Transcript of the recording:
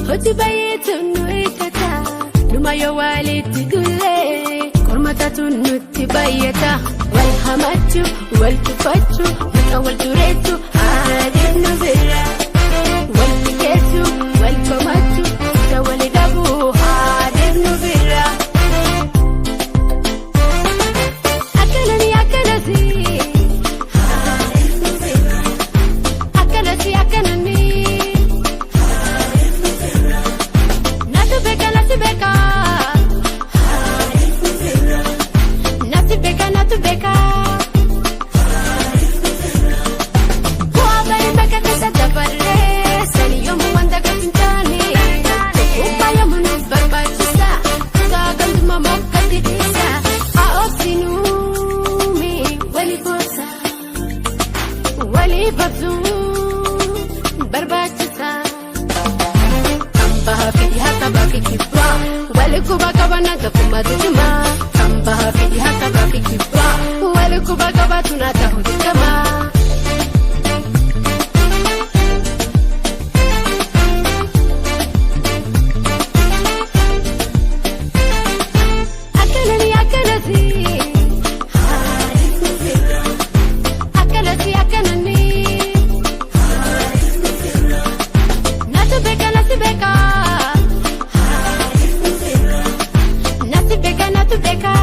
هدي بيت نويتتا نما يوالي تدولي كرمتاتو نتبيتا والحماتو والكفاتو والأول تريتو عادل نبرا والكيتو والكماتو تولي قابو عادل نبرا أكلني أكلتي أكلتي أكلني Beka Kuabay beka sa tabarre Sani yung manda katintani Upaya mo nung barbachisa Kagan dumamok katitisa Aot sinumi Wali bosa Wali babzu Barbachisa Kambaha fiha tabaki kibwa Wali kubakabana tapumadujuma Kambaha fiha tabaki kibwa Kubagaba tunatahudu kama Akalani akalati Akalati akalani Natubeka natubeka Natubeka natubeka